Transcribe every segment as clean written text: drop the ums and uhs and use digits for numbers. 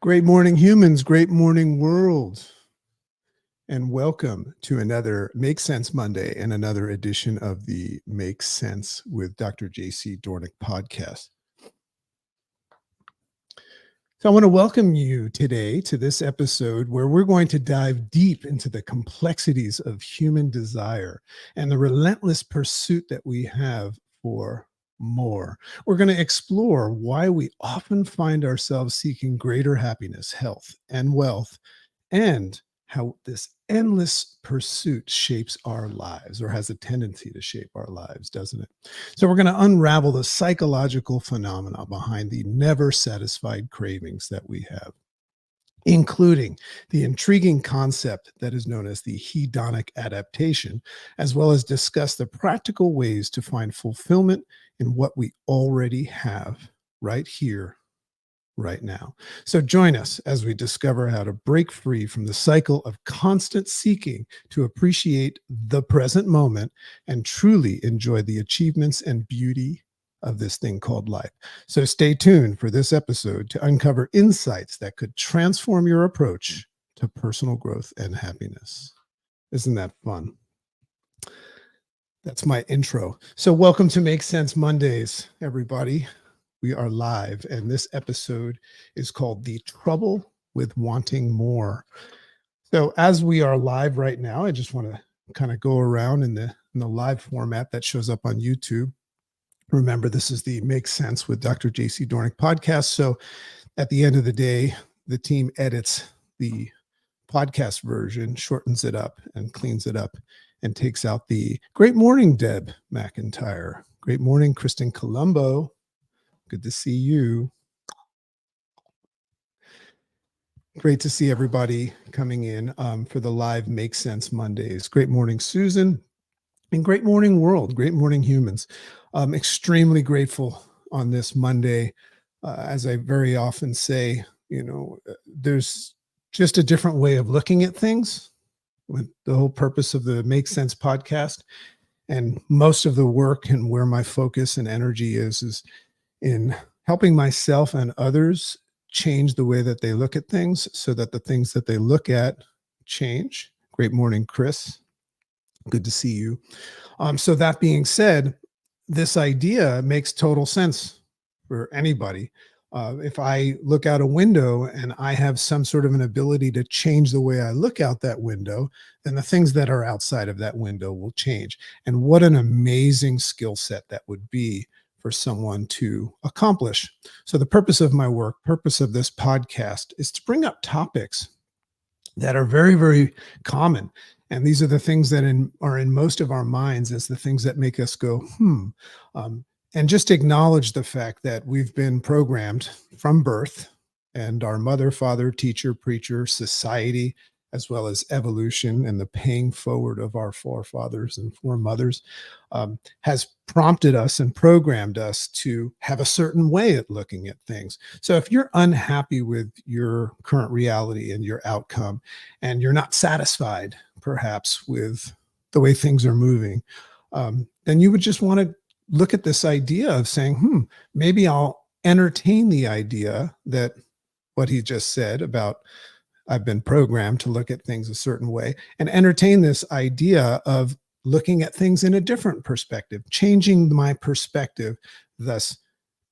Great morning, humans. Great morning, world. And welcome to another Make Sense Monday and another edition of the Make Sense with Dr. JC Doornick podcast. So I want to welcome you today to this episode where we're going to dive deep into the complexities of human desire and the relentless pursuit that we have for more. We're going to explore why we often find ourselves seeking greater happiness, health, and wealth, and how this endless pursuit shapes our lives, or has a tendency to shape our lives, doesn't it? So we're going to unravel the psychological phenomena behind the never satisfied cravings that we have, including the intriguing concept that is known as the hedonic adaptation, as well as discuss the practical ways to find fulfillment in what we already have right here, right now. So join us as we discover how to break free from the cycle of constant seeking to appreciate the present moment and truly enjoy the achievements and beauty of this thing called life. So stay tuned for this episode to uncover insights that could transform your approach to personal growth and happiness. Isn't that fun? That's my intro. So welcome to Make Sense Mondays, everybody. We are live, and this episode is called The Trouble with Wanting More. So as we are live right now, I just want to kind of go around in the live format that shows up on YouTube. Remember, this is the Make Sense with Dr. JC Doornick podcast. So at the end of the day, the team edits the podcast version, shortens it up and cleans it up and takes out the great morning, Deb McIntyre. Great morning, Kristen Colombo. Good to see you. Great to see everybody coming in for the live Make Sense Mondays. Great morning, Susan. And great morning, world. Great morning, humans. Extremely grateful on this Monday. As I very often say, there's just a different way of looking at things. With the whole purpose of the Make Sense podcast, and most of the work and where my focus and energy is in helping myself and others change the way that they look at things so that the things that they look at change. Great morning, Chris. Good to see you. So that being said, this idea makes total sense for anybody. If I look out a window and I have some sort of an ability to change the way I look out that window, then the things that are outside of that window will change. And what an amazing skill set that would be for someone to accomplish. So the purpose of my work, purpose of this podcast, is to bring up topics that are very, very common. And these are the things that are in most of our minds as the things that make us go, and just acknowledge the fact that we've been programmed from birth, and our mother, father, teacher, preacher, society, as well as evolution and the paying forward of our forefathers and foremothers, has prompted us and programmed us to have a certain way at looking at things. So if you're unhappy with your current reality and your outcome, and you're not satisfied perhaps with the way things are moving, then you would just want to look at this idea of saying, maybe I'll entertain the idea that what he just said about I've been programmed to look at things a certain way, and entertain this idea of looking at things in a different perspective, changing my perspective, thus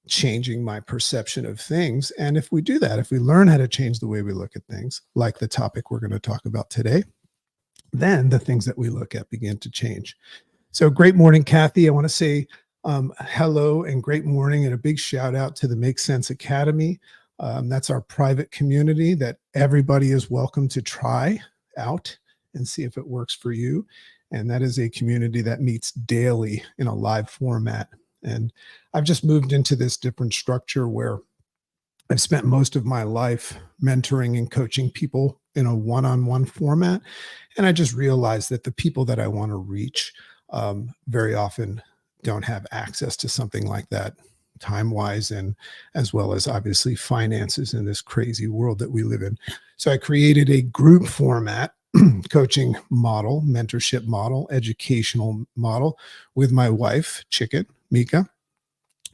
changing my perception of things. And if we do that, if we learn how to change the way we look at things, like the topic we're going to talk about today, then the things that we look at begin to change. So great morning, Kathy. I want to say hello and great morning, and a big shout out to the Make Sense Academy. That's our private community that everybody is welcome to try out and see if it works for you. And that is a community that meets daily in a live format. And I've just moved into this different structure where I've spent most of my life mentoring and coaching people in a one-on-one format. And I just realized that the people that I want to reach very often don't have access to something like that, time-wise, and as well as obviously finances in this crazy world that we live in. So I created a group format coaching model, mentorship model, educational model with my wife, Chicken, Mika.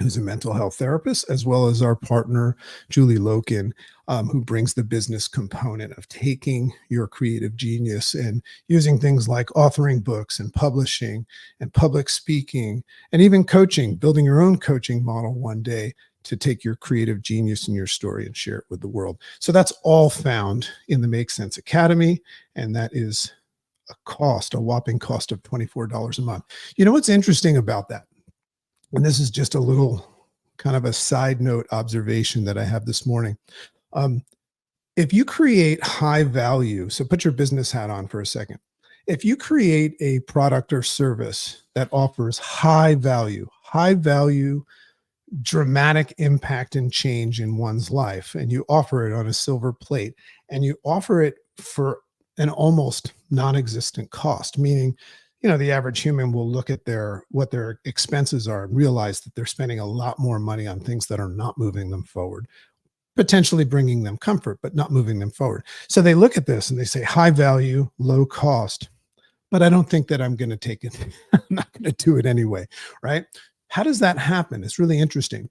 who's a mental health therapist, as well as our partner, Julie Loken, who brings the business component of taking your creative genius and using things like authoring books and publishing and public speaking and even coaching, building your own coaching model one day to take your creative genius and your story and share it with the world. So that's all found in the Make Sense Academy. And that is a whopping cost of $24 a month. You know what's interesting about that? And this is just a little kind of a side note observation that I have this morning. Um, if you create high value, so put your business hat on for a second. If you create a product or service that offers high value, dramatic impact and change in one's life, and you offer it on a silver plate, and you offer it for an almost non-existent cost, meaning, the average human will look at what their expenses are and realize that they're spending a lot more money on things that are not moving them forward, potentially bringing them comfort but not moving them forward. So they look at this and they say high value, low cost, but I don't think that I'm going to take it. I'm not going to do it anyway, right? How does that happen? It's really interesting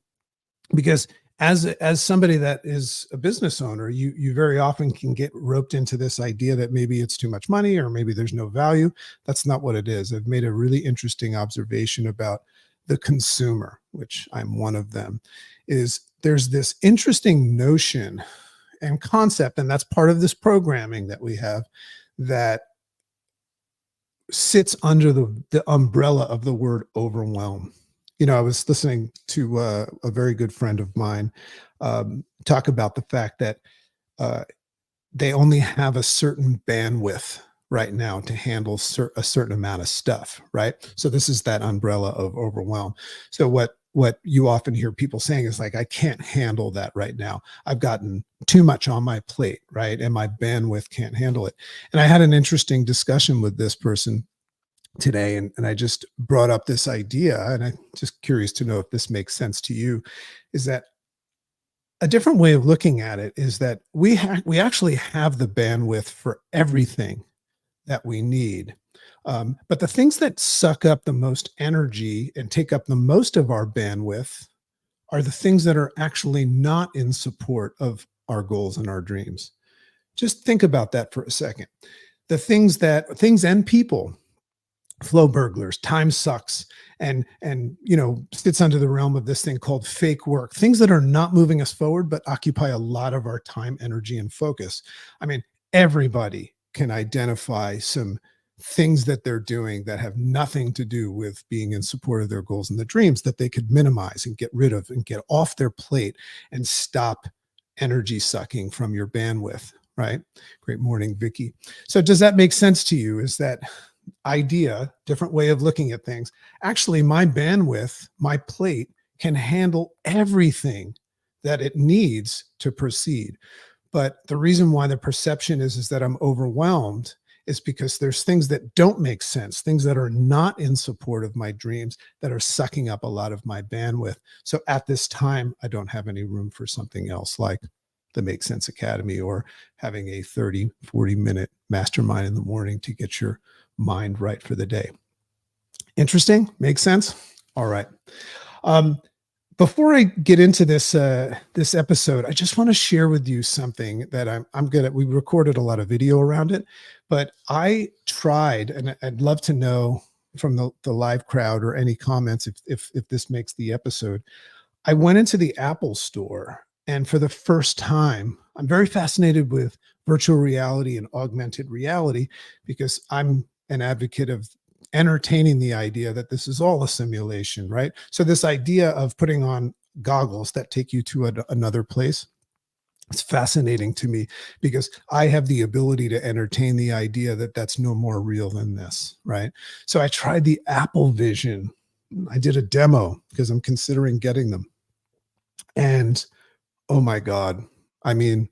because as somebody that is a business owner, you very often can get roped into this idea that maybe it's too much money or maybe there's no value. That's not what it is. I've made a really interesting observation about the consumer, which I'm one of them, is there's this interesting notion and concept, and that's part of this programming that we have, that sits under the umbrella of the word overwhelm. I was listening to a very good friend of mine talk about the fact that uh, they only have a certain bandwidth right now to handle a certain amount of stuff, right? So this is that umbrella of overwhelm. So what you often hear people saying is like, I can't handle that right now. I've gotten too much on my plate, right? And my bandwidth can't handle it. And I had an interesting discussion with this person today, and I just brought up this idea, and I'm just curious to know if this makes sense to you, is that a different way of looking at it is that we actually have the bandwidth for everything that we need. But the things that suck up the most energy and take up the most of our bandwidth are the things that are actually not in support of our goals and our dreams. Just think about that for a second. The things and people, flow burglars, time sucks, and sits under the realm of this thing called fake work, things that are not moving us forward but occupy a lot of our time, energy, and focus. I mean, everybody can identify some things that they're doing that have nothing to do with being in support of their goals and the dreams that they could minimize and get rid of and get off their plate and stop energy sucking from your bandwidth, right? Great morning, Vicky. So does that make sense to you? Is that idea, different way of looking at things? Actually, my bandwidth, my plate can handle everything that it needs to proceed. But the reason why the perception is that I'm overwhelmed is because there's things that don't make sense, things that are not in support of my dreams that are sucking up a lot of my bandwidth. So at this time, I don't have any room for something else like the Make Sense Academy or having a 30, 40-minute mastermind in the morning to get your mind right for the day. Interesting? Makes sense? All right. Um, Before I get into this episode, I just want to share with you something that I'm good at. We recorded a lot of video around it, but I tried, and I'd love to know from the live crowd or any comments if this makes the episode. I went into the Apple store, and for the first time, I'm very fascinated with virtual reality and augmented reality because I'm an advocate of entertaining the idea that this is all a simulation, right? So this idea of putting on goggles that take you to another place, it's fascinating to me because I have the ability to entertain the idea that that's no more real than this, right? So I tried the Apple Vision. I did a demo because I'm considering getting them. And oh my God, I mean,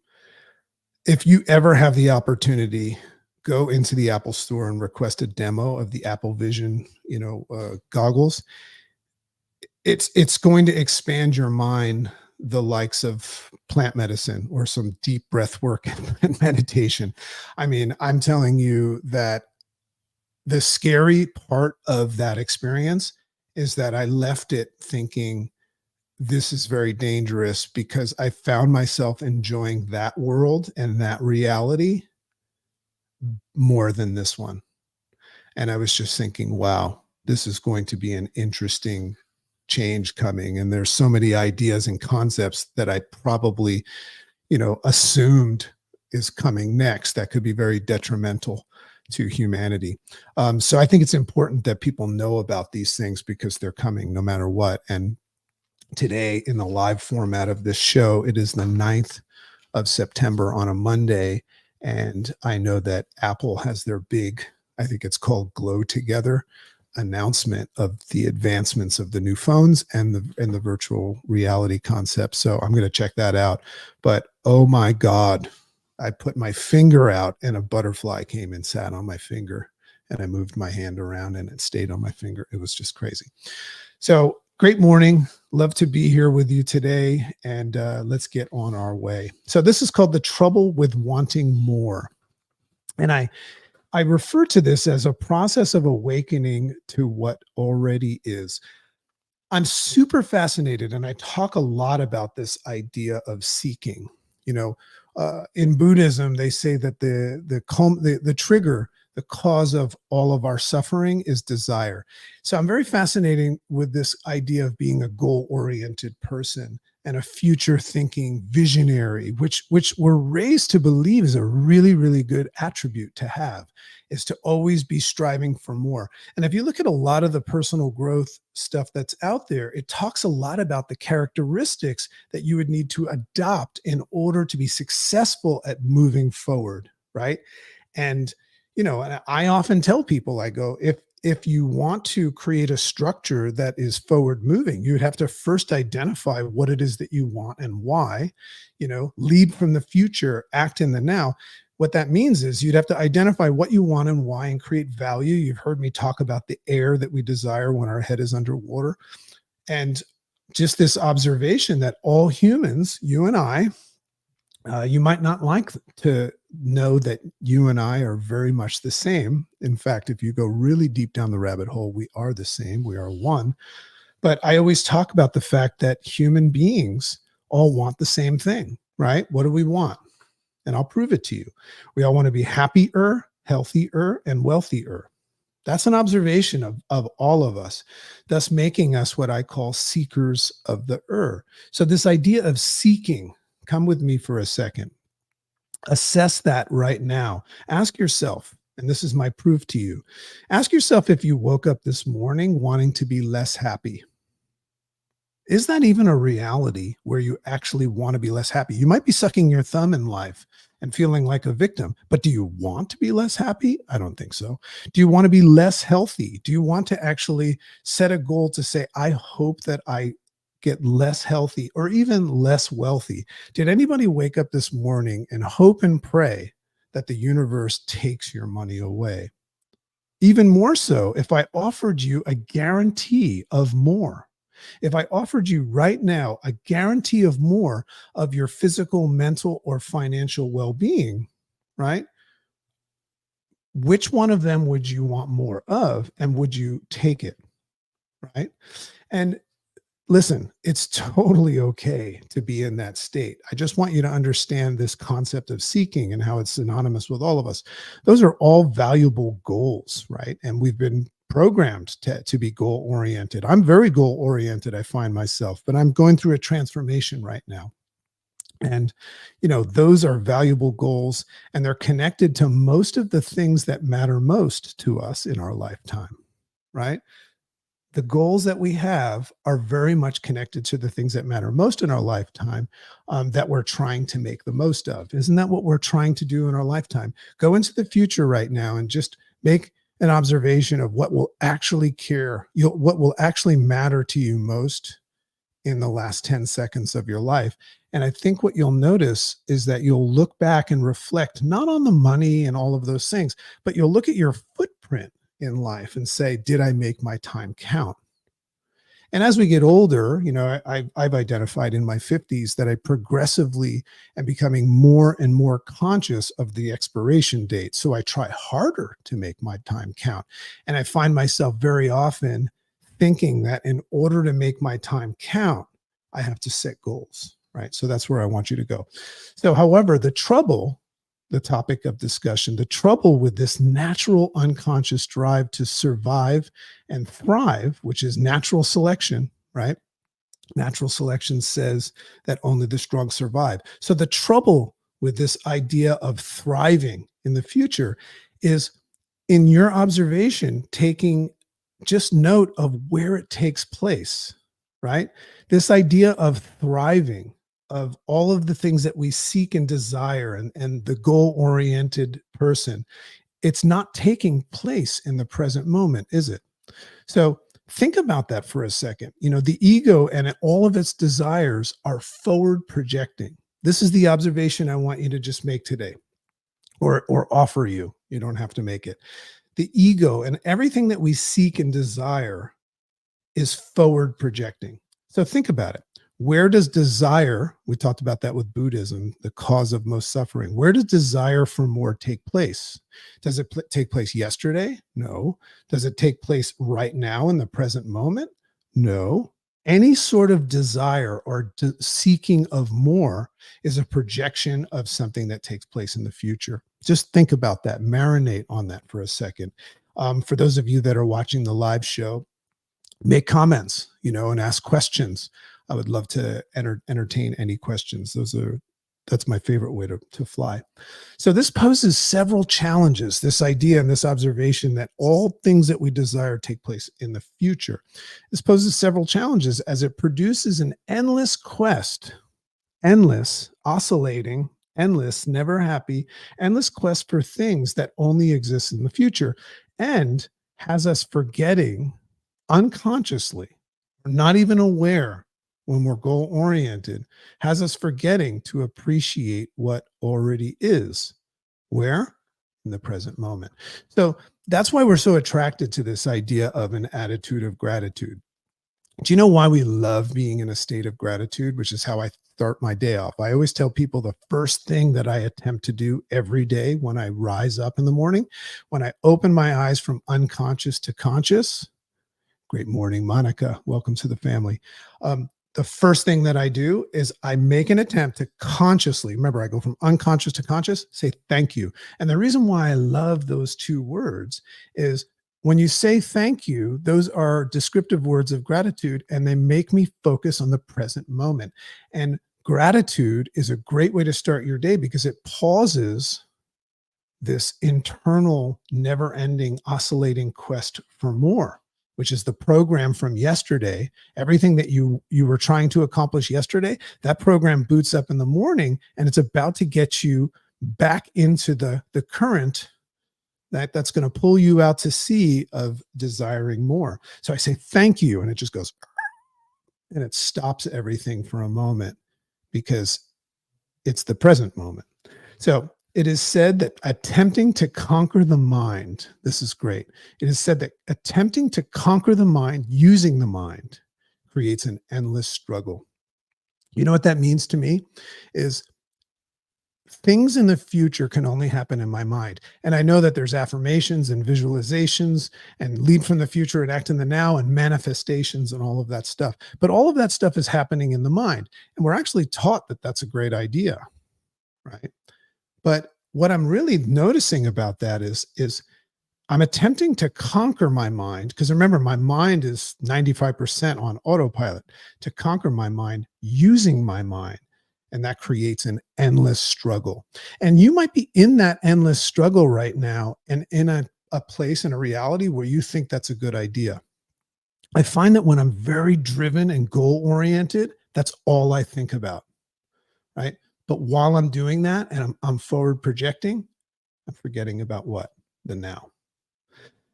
if you ever have the opportunity, go into the Apple store and request a demo of the Apple Vision, goggles. It's going to expand your mind the likes of plant medicine or some deep breath work and meditation. I mean, I'm telling you that the scary part of that experience is that I left it thinking this is very dangerous because I found myself enjoying that world and that reality more than this one. And I was just thinking, wow, this is going to be an interesting change coming. And there's so many ideas and concepts that I probably, assumed is coming next that could be very detrimental to humanity. So I think it's important that people know about these things because they're coming no matter what. And today, in the live format of this show, it is the 9th of September on a Monday. And I know that Apple has their big, I think it's called Glow Together announcement of the advancements of the new phones and the virtual reality concept. So I'm going to check that out. But oh my God, I put my finger out and a butterfly came and sat on my finger, and I moved my hand around and it stayed on my finger. It was just crazy. So great morning. Love to be here with you today. And let's get on our way. So this is called The Trouble with Wanting More. And I refer to this as a process of awakening to what already is. I'm super fascinated, and I talk a lot about this idea of seeking. You know, in Buddhism, they say that the trigger, the cause of all of our suffering is desire. So I'm very fascinated with this idea of being a goal-oriented person and a future-thinking visionary, which we're raised to believe is a really, really good attribute to have, is to always be striving for more. And if you look at a lot of the personal growth stuff that's out there, it talks a lot about the characteristics that you would need to adopt in order to be successful at moving forward, right? And and I often tell people, I go, if you want to create a structure that is forward moving, you would have to first identify what it is that you want and why, lead from the future, act in the now. What that means is you'd have to identify what you want and why and create value. You've heard me talk about the air that we desire when our head is underwater. And just this observation that all humans, you and I, you might not like to know that you and I are very much the same. In fact, if you go really deep down the rabbit hole, we are the same. We are one. But I always talk about the fact that human beings all want the same thing, right? What do we want? And I'll prove it to you. We all want to be happier, healthier, and wealthier. That's an observation of all of us, thus making us what I call seekers of the So this idea of seeking, come with me for a second. Assess that right now. Ask yourself, and this is my proof to you. Ask yourself if you woke up this morning wanting to be less happy. Is that even a reality where you actually want to be less happy? You might be sucking your thumb in life and feeling like a victim, but do you want to be less happy? I don't think so. Do you want to be less healthy? Do you want to actually set a goal to say, I hope that I get less healthy or even less wealthy? Did anybody wake up this morning and hope and pray that the universe takes your money away? Even more so, if I offered you a guarantee of more, if I offered you right now a guarantee of more of your physical, mental, or financial well being, right? Which one of them would you want more of? And would you take it? Right. And listen, it's totally okay to be in that state. I just want you to understand this concept of seeking and how it's synonymous with all of us. Those are all valuable goals, right? And we've been programmed to be goal oriented. I'm very goal oriented, I find myself, but I'm going through a transformation right now. And, those are valuable goals, and they're connected to most of the things that matter most to us in our lifetime, right? The goals that we have are very much connected to the things that matter most in our lifetime, that we're trying to make the most of. Isn't that what we're trying to do in our lifetime? Go into the future right now and just make an observation of what will actually what will actually matter to you most in the last 10 seconds of your life. And I think what you'll notice is that you'll look back and reflect not on the money and all of those things, but you'll look at your footprint in life and say, did I make my time count? And as we get older, I've identified in my 50s that I progressively am becoming more and more conscious of the expiration date. So I try harder to make my time count. And I find myself very often thinking that in order to make my time count, I have to set goals, right? So that's where I want you to go. So, however, the topic of discussion, the trouble with this natural unconscious drive to survive and thrive, which is natural selection, right? Natural selection says that only the strong survive. So the trouble with this idea of thriving in the future is, in your observation, taking just note of where it takes place, right? This idea of thriving, of all of the things that we seek and desire, and the goal oriented person, it's not taking place in the present moment, is it? So think about that for a second. The ego and all of its desires are forward projecting. This is the observation I want you to just make today, or offer you. You don't have to make it. The ego and everything that we seek and desire is forward projecting. So think about it. Where does desire, we talked about that with Buddhism, the cause of most suffering. Where does desire for more take place? Does it take place yesterday? No. Does it take place right now in the present moment? No. Any sort of desire or seeking of more is a projection of something that takes place in the future. Just think about that, marinate on that for a second. For those of you that are watching the live show, make comments, and ask questions. I would love to entertain any questions. That's my favorite way to fly. So this poses several challenges, this idea and this observation that all things that we desire take place in the future. This poses several challenges as it produces an endless quest, endless, oscillating, endless, never happy, endless quest for things that only exist in the future, and has us forgetting unconsciously, not even aware when we're goal oriented, has us forgetting to appreciate what already is. Where? In the present moment. So that's why we're so attracted to this idea of an attitude of gratitude. Do you know why we love being in a state of gratitude, which is how I start my day off? I always tell people the first thing that I attempt to do every day when I rise up in the morning, when I open my eyes from unconscious to conscious. Great morning, Monica. Welcome to the family. The first thing that I do is I make an attempt to consciously, remember, I go from unconscious to conscious, say thank you. And the reason why I love those two words is when you say thank you, those are descriptive words of gratitude, and they make me focus on the present moment. And gratitude is a great way to start your day because it pauses this internal, never ending, oscillating quest for more, which is the program from yesterday. Everything that you were trying to accomplish yesterday, that program boots up in the morning, and it's about to get you back into the current that's going to pull you out to sea of desiring more. So I say thank you, and it just goes, and it stops everything for a moment because it's the present moment. So it is said that attempting to conquer the mind, this is great. It is said that attempting to conquer the mind using the mind creates an endless struggle. You know what that means to me is things in the future can only happen in my mind. And I know that there's affirmations and visualizations and lead from the future and act in the now and manifestations and all of that stuff. But all of that stuff is happening in the mind. And we're actually taught that that's a great idea, right? But what I'm really noticing about that is I'm attempting to conquer my mind, because remember, my mind is 95% on autopilot, to conquer my mind using my mind. And that creates an endless struggle. And you might be in that endless struggle right now and in a place, in a reality where you think that's a good idea. I find that when I'm very driven and goal oriented, that's all I think about, right? But while I'm doing that and I'm forward projecting, I'm forgetting about what? The now.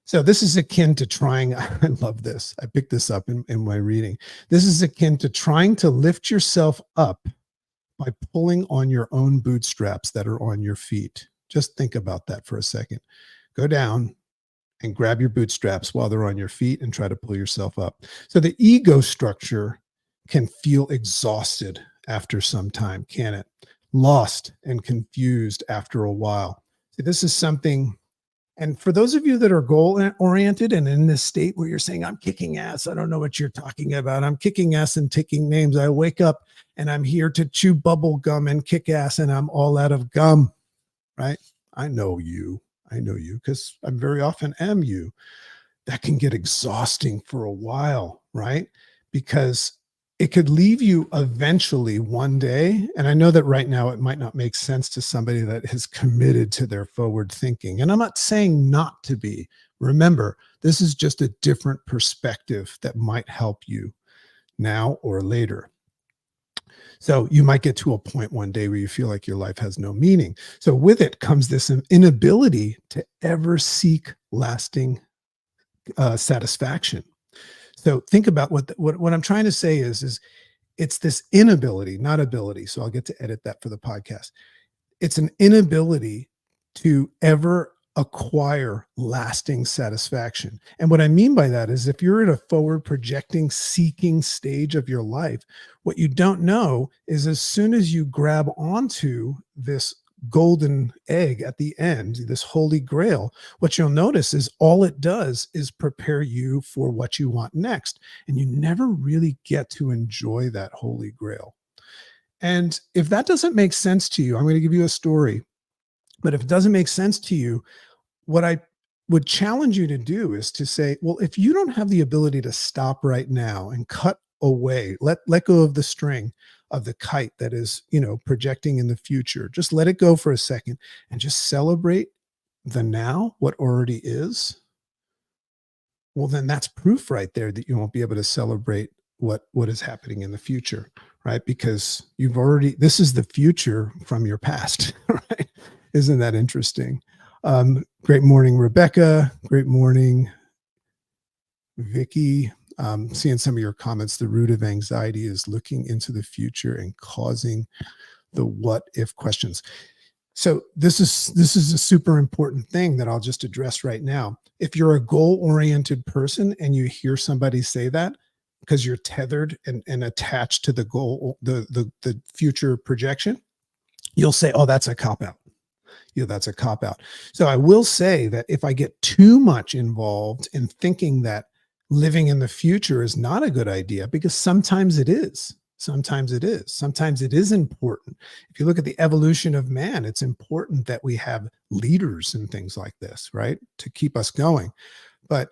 So this is akin to trying, I love this. I picked this up in my reading. This is akin to trying to lift yourself up by pulling on your own bootstraps that are on your feet. Just think about that for a second. Go down and grab your bootstraps while they're on your feet and try to pull yourself up. So the ego structure can feel exhausted after some time, can it? Lost and confused after a while. See, this is something And for those of you that are goal oriented and in this state where you're saying, I'm kicking ass, I don't know what you're talking about. I'm kicking ass and taking names. I wake up and I'm here to chew bubble gum and kick ass and I'm all out of gum, right? I know you. I know you because I'm very often am you. That can get exhausting for a while, right? Because it could leave you eventually one day. And I know that right now it might not make sense to somebody that is committed to their forward thinking. And I'm not saying not to be. Remember, this is just a different perspective that might help you now or later. So you might get to a point one day where you feel like your life has no meaning. So with it comes this inability to ever seek lasting satisfaction. So think about what I'm trying to say is it's this inability, not ability. So I'll get to edit that for the podcast. It's an inability to ever acquire lasting satisfaction. And what I mean by that is if you're in a forward projecting, seeking stage of your life, what you don't know is as soon as you grab onto this golden egg at the end, this holy grail, what you'll notice is all it does is prepare you for what you want next. And you never really get to enjoy that holy grail. And if that doesn't make sense to you, I'm going to give you a story. But if it doesn't make sense to you, what I would challenge you to do is to say, well, if you don't have the ability to stop right now and cut away, let go of the string of the kite that is, projecting in the future, just let it go for a second and just celebrate the now, what already is. Well, then that's proof right there that you won't be able to celebrate what is happening in the future, right? Because this is the future from your past, right? Isn't that interesting? Great morning, Rebecca. Great morning, Vicky. Seeing some of your comments, the root of anxiety is looking into the future and causing the what if questions. So this is a super important thing that I'll just address right now. If you're a goal-oriented person and you hear somebody say that because you're tethered and attached to the goal, the future projection, you'll say, oh, that's a cop-out. That's a cop-out. So I will say that if I get too much involved in thinking that living in the future is not a good idea, because sometimes it is. Sometimes it is. Sometimes it is important. If you look at the evolution of man, it's important that we have leaders and things like this, right? To keep us going. But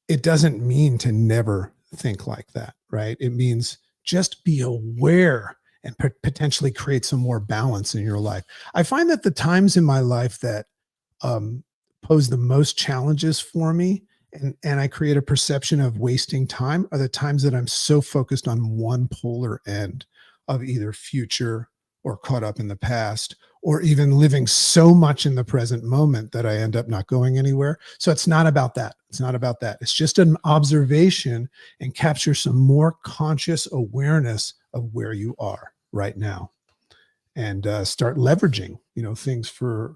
it doesn't mean to never think like that, right? It means just be aware and potentially create some more balance in your life. I find that the times in my life that pose the most challenges for me and I create a perception of wasting time are the times that I'm so focused on one polar end of either future or caught up in the past, or even living so much in the present moment that I end up not going anywhere. So it's not about that. It's not about that. It's just an observation and capture some more conscious awareness of where you are right now and start leveraging, things for,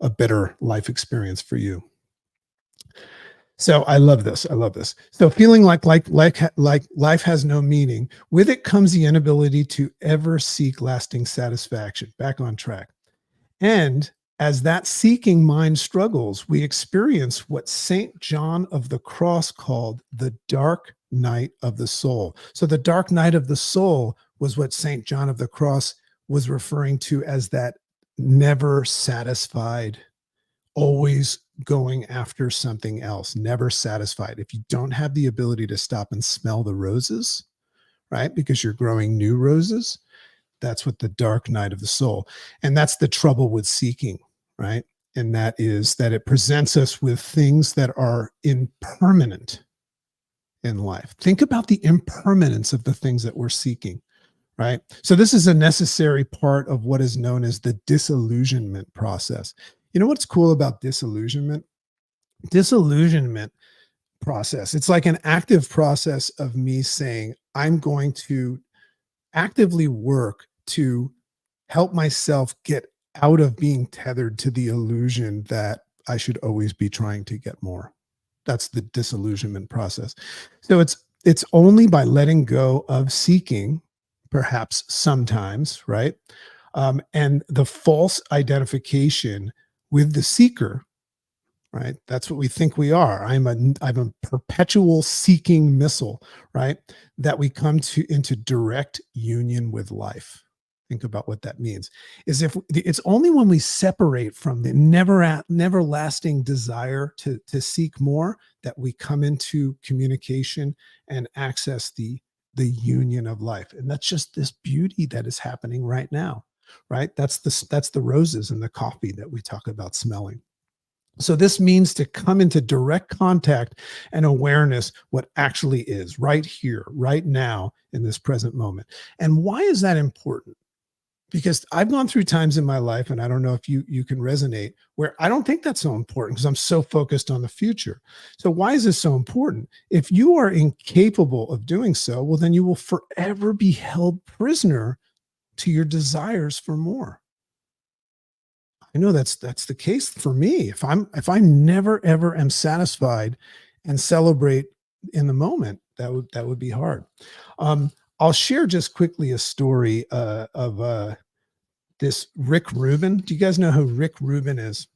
a better life experience for you. So I love this. I love this. So feeling like life has no meaning, with it comes the inability to ever seek lasting satisfaction. Back on track. And as that seeking mind struggles, we experience what St. John of the Cross called the dark night of the soul. So the dark night of the soul was what St. John of the Cross was referring to as that never satisfied, always going after something else, never satisfied. If you don't have the ability to stop and smell the roses, right? Because you're growing new roses, that's what the dark night of the soul. And that's the trouble with seeking, right? And that is that it presents us with things that are impermanent in life. Think about the impermanence of the things that we're seeking, right? So this is a necessary part of what is known as the disillusionment process. You know what's cool about disillusionment? Disillusionment process. It's like an active process of me saying, I'm going to actively work to help myself get out of being tethered to the illusion that I should always be trying to get more. That's the disillusionment process. So it's only by letting go of seeking, perhaps sometimes, right? And the false identification with the seeker, right? That's what we think we are. I'm a perpetual seeking missile, right? That we come to into direct union with life. Think about what that means. Is if it's only when we separate from the never lasting desire to seek more that we come into communication and access the union of life. And that's just this beauty that is happening right now, right? That's the roses and the coffee that we talk about smelling. So this means to come into direct contact and awareness what actually is right here, right now, in this present moment. And why is that important? Because I've gone through times in my life, and I don't know if you can resonate, where I don't think that's so important because I'm so focused on the future. So why is this so important? If you are incapable of doing so, well, then you will forever be held prisoner to your desires for more. I know that's the case for me. If I never ever am satisfied and celebrate in the moment, that would be hard. I'll share just quickly a story of this Rick Rubin. Do you guys know who Rick Rubin is?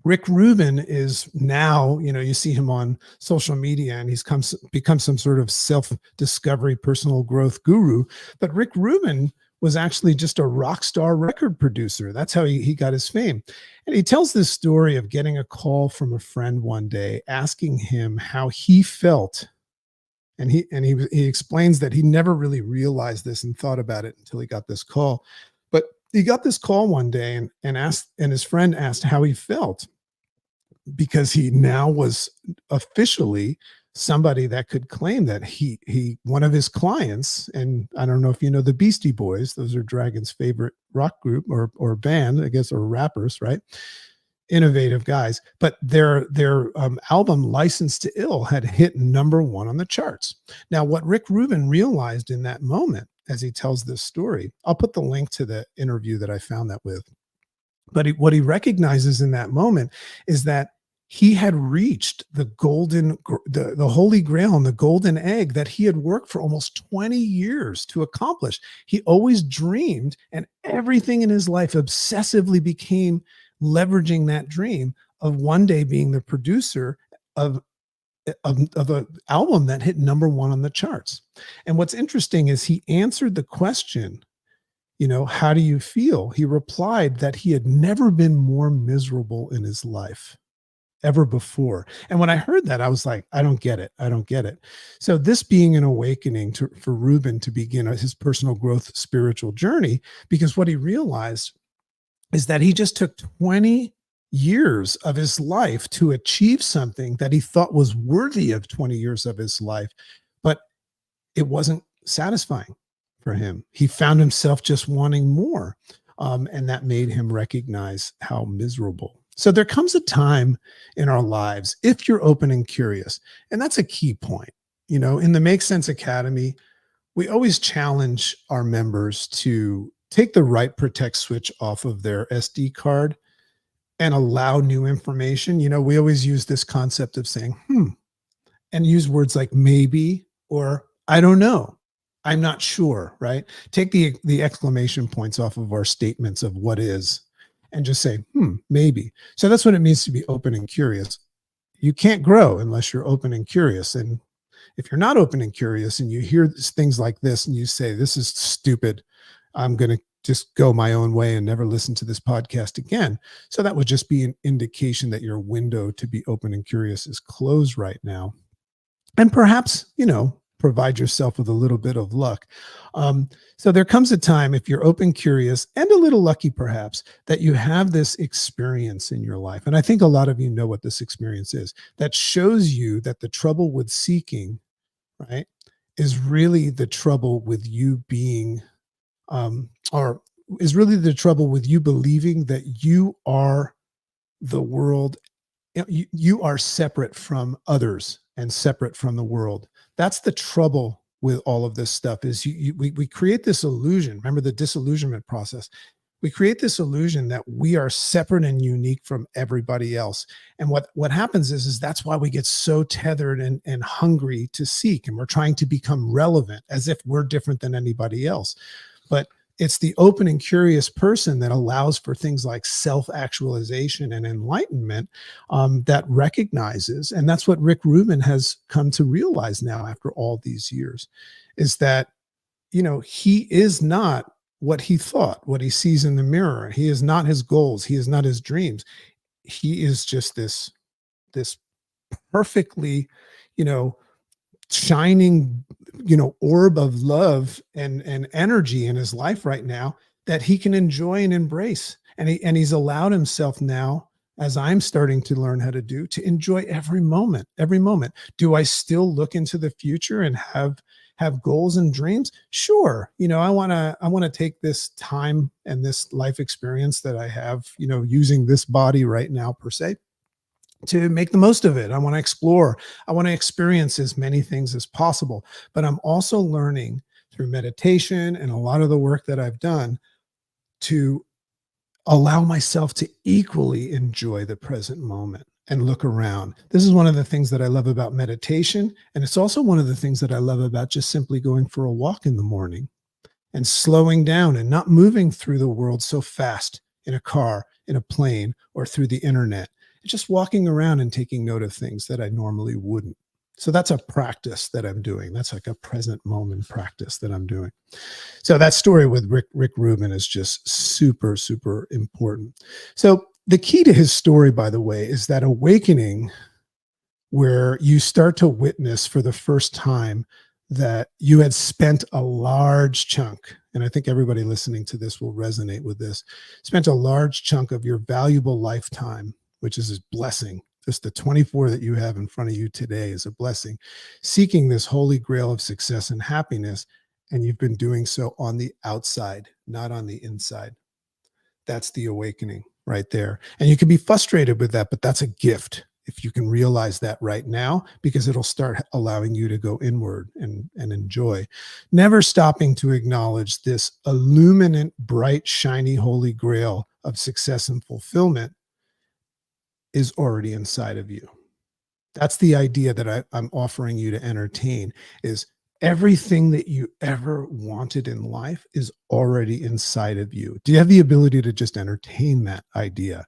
Rick Rubin is now, you see him on social media and become some sort of self-discovery, personal growth guru. But Rick Rubin was actually just a rock star record producer. That's how he got his fame. And he tells this story of getting a call from a friend one day asking him how he felt. And he explains that he never really realized this and thought about it until he got this call. But he got this call one day and his friend asked how he felt because he now was officially somebody that could claim that he one of his clients, and I don't know if you know the Beastie Boys, those are Dragon's favorite rock group or band, I guess, or rappers, right? Innovative guys, but their album License to Ill had hit number one on the charts. Now, what Rick Rubin realized in that moment, as he tells this story, I'll put the link to the interview that I found that with. But what he recognizes in that moment is that he had reached the holy grail and the golden egg that he had worked for almost 20 years to accomplish. He always dreamed, and everything in his life obsessively became leveraging that dream of one day being the producer of an album that hit number one on the charts. And what's interesting is he answered the question, how do you feel? He replied that he had never been more miserable in his life ever before. And when I heard that, I was like, I don't get it. I don't get it. So this being an awakening for Rubin to begin his personal growth spiritual journey, because what he realized is that he just took 20 years of his life to achieve something that he thought was worthy of 20 years of his life, but it wasn't satisfying for him. He found himself just wanting more. And that made him recognize how miserable. So there comes a time in our lives, if you're open and curious, and that's a key point. In the Make Sense Academy, we always challenge our members to take the write protect switch off of their SD card and allow new information. We always use this concept of saying, and use words like maybe or I don't know. I'm not sure, right? Take the exclamation points off of our statements of what is and just say, maybe. So that's what it means to be open and curious. You can't grow unless you're open and curious. And if you're not open and curious and you hear things like this and you say, this is stupid, I'm going to just go my own way and never listen to this podcast again. So that would just be an indication that your window to be open and curious is closed right now. And perhaps, provide yourself with a little bit of luck. So there comes a time, if you're open, curious, and a little lucky perhaps, that you have this experience in your life. And I think a lot of you know what this experience is. That shows you that the trouble with seeking, right, is really the trouble with you being, or is really the trouble with you believing that you are the world. You are separate from others and separate from the world. That's the trouble with all of this stuff is we create this illusion. Remember the disillusionment process. We create this illusion that we are separate and unique from everybody else. And what happens is that's why we get so tethered and hungry to seek. And we're trying to become relevant as if we're different than anybody else. But It's the open and curious person that allows for things like self-actualization and enlightenment, that recognizes, and that's what Rick Rubin has come to realize now after all these years, is that, he is not what he thought, what he sees in the mirror. He is not his goals. He is not his dreams. He is just this perfectly, you know, shining, orb of love and energy in his life right now that he can enjoy and embrace. And he's allowed himself now, as I'm starting to learn how to do, to enjoy every moment, every moment. Do I still look into the future and have goals and dreams? Sure. I want to take this time and this life experience that I have, using this body right now per se, to make the most of it. I want to explore. I want to experience as many things as possible. But I'm also learning through meditation and a lot of the work that I've done to allow myself to equally enjoy the present moment and look around. This is one of the things that I love about meditation. And it's also one of the things that I love about just simply going for a walk in the morning and slowing down and not moving through the world so fast in a car, in a plane, or through the internet. Just walking around and taking note of things that I normally wouldn't. So that's a practice that I'm doing. That's like a present moment practice that I'm doing. So that story with Rick Rubin is just super, super important. So the key to his story, by the way, is that awakening where you start to witness for the first time that you had spent a large chunk, and I think everybody listening to this will resonate with this, spent a large chunk of your valuable lifetime, which is a blessing. Just the 24 that you have in front of you today is a blessing, seeking this holy grail of success and happiness. And you've been doing so on the outside, not on the inside. That's the awakening right there. And you can be frustrated with that, but that's a gift if you can realize that right now, because it'll start allowing you to go inward and enjoy. Never stopping to acknowledge this illuminant, bright, shiny, holy grail of success and fulfillment is already inside of you. That's the idea that I'm offering you to entertain, is everything that you ever wanted in life is already inside of you. Do you have the ability to just entertain that idea?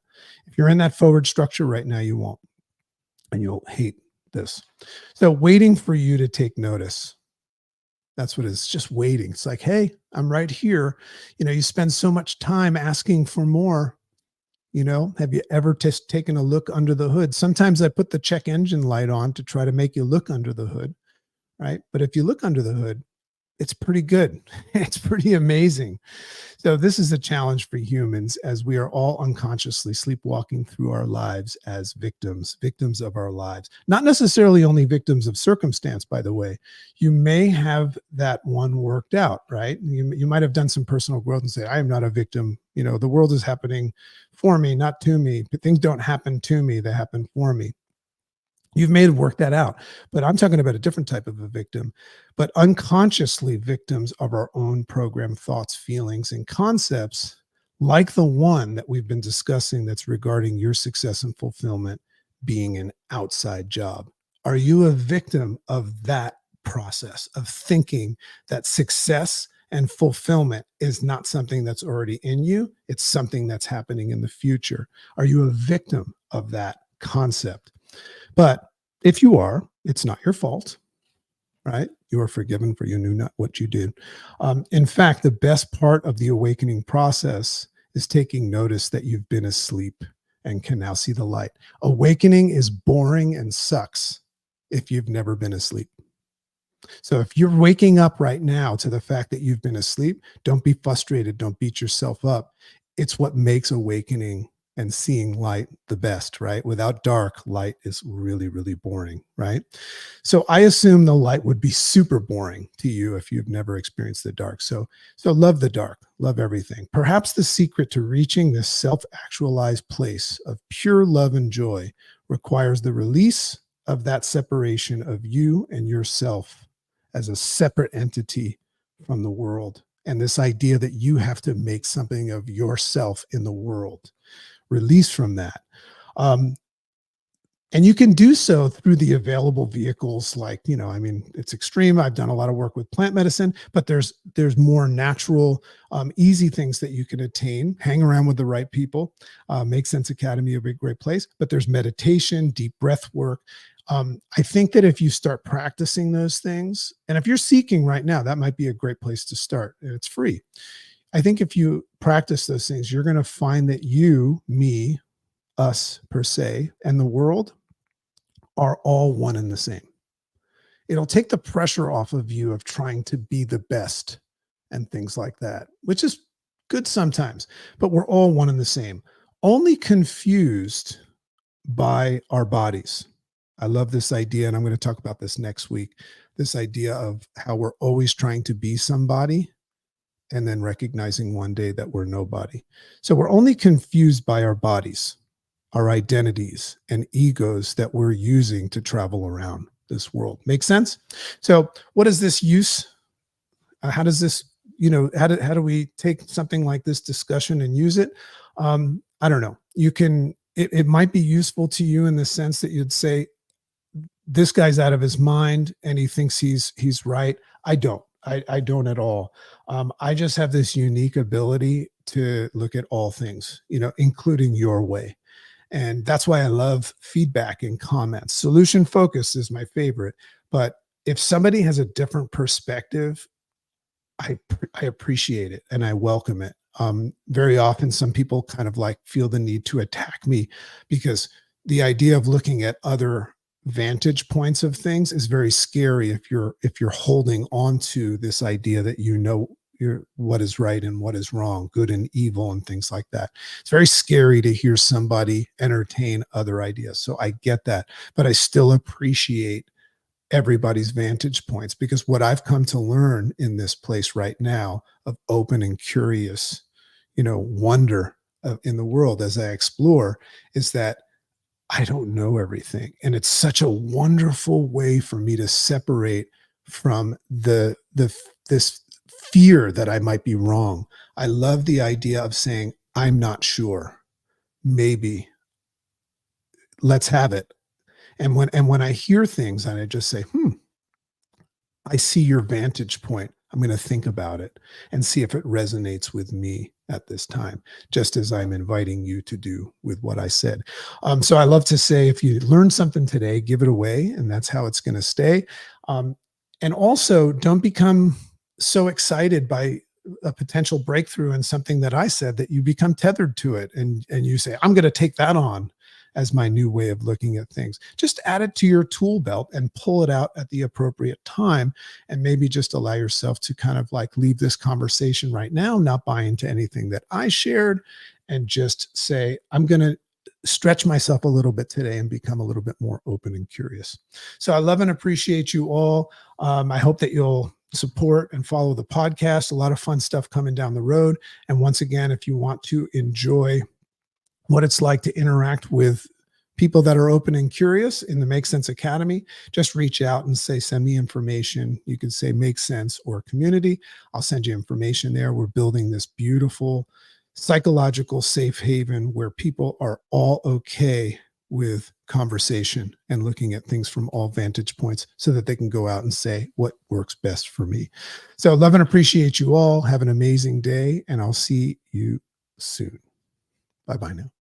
If you're in that forward structure right now, you won't, and you'll hate this. So waiting for you to take notice. That's what it's just waiting. It's like, hey, I'm right here. You spend so much time asking for more. Have you ever just taken a look under the hood? Sometimes I put the check engine light on to try to make you look under the hood, right? But if you look under the hood, it's pretty good. It's pretty amazing. So this is a challenge for humans, as we are all unconsciously sleepwalking through our lives as victims of our lives. Not necessarily only victims of circumstance, by the way. You may have that one worked out, right? You might have done some personal growth and say, I am not a victim. The world is happening for me, not to me. But things don't happen to me, they happen for me. You've made work that out. But I'm talking about a different type of a victim, but unconsciously victims of our own program thoughts, feelings, and concepts, like the one that we've been discussing that's regarding your success and fulfillment being an outside job. Are you a victim of that process of thinking that success and fulfillment is not something that's already in you? It's something that's happening in the future. Are you a victim of that concept? But if you are, it's not your fault, right? You are forgiven, for you knew not what you did. In fact, the best part of the awakening process is taking notice that you've been asleep and can now see the light. Awakening is boring and sucks if you've never been asleep. So if you're waking up right now to the fact that you've been asleep, don't be frustrated. Don't beat yourself up. It's what makes awakening and seeing light the best, right? Without dark, light is really, really boring, right? So I assume the light would be super boring to you if you've never experienced the dark. So love the dark, love everything. Perhaps the secret to reaching this self-actualized place of pure love and joy requires the release of that separation of you and yourself as a separate entity from the world. And this idea that you have to make something of yourself in the world. Release from that. Um, And you can do so through the available vehicles like, I mean, it's extreme. I've done a lot of work with plant medicine, but there's more natural, easy things that you can attain. Hang around with the right people. Make Sense Academy a big, great place. But there's meditation, deep breath work. I think that if you start practicing those things, and if you're seeking right now, that might be a great place to start. And it's free. I think if you practice those things, you're going to find that you, me, us per se, and the world are all one and the same. It'll take the pressure off of you of trying to be the best and things like that, which is good sometimes, but we're all one and the same, only confused by our bodies. I love this idea, and I'm going to talk about this next week. This idea of how we're always trying to be somebody and then recognizing one day that we're nobody. So we're only confused by our bodies, our identities and egos that we're using to travel around this world. Make sense? So what is this use? How does this, how do we take something like this discussion and use it? I don't know. It might be useful to you in the sense that you'd say, this guy's out of his mind and he thinks he's right. I don't. I don't at all. I just have this unique ability to look at all things, including your way. And that's why I love feedback and comments. Solution focus is my favorite. But if somebody has a different perspective, I appreciate it and I welcome it. Very often, some people kind of like feel the need to attack me because the idea of looking at other vantage points of things is very scary if you're holding on to this idea that you're what is right and what is wrong, good and evil and things like that. It's very scary to hear somebody entertain other ideas. So I get that, but I still appreciate everybody's vantage points because what I've come to learn in this place right now of open and curious, wonder in the world as I explore is that I don't know everything. And it's such a wonderful way for me to separate from this fear that I might be wrong. I love the idea of saying, I'm not sure. Maybe let's have it. And when I hear things and I just say, I see your vantage point. I'm going to think about it and see if it resonates with me at this time, just as I'm inviting you to do with what I said. So I love to say, if you learned something today, give it away, and that's how it's going to stay. And also, don't become so excited by a potential breakthrough in something that I said that you become tethered to it, and you say, I'm going to take that on as my new way of looking at things. Just add it to your tool belt and pull it out at the appropriate time. And maybe just allow yourself to kind of like leave this conversation right now, not buy into anything that I shared, and just say, I'm going to stretch myself a little bit today and become a little bit more open and curious. So I love and appreciate you all. I hope that you'll support and follow the podcast. A lot of fun stuff coming down the road. And once again, if you want to enjoy what it's like to interact with people that are open and curious in the Make Sense Academy, just reach out and say, send me information. You can say Make Sense or community. I'll send you information there. We're building this beautiful psychological safe haven where people are all okay with conversation and looking at things from all vantage points so that they can go out and say what works best for me. So love and appreciate you all. Have an amazing day, and I'll see you soon. Bye-bye now.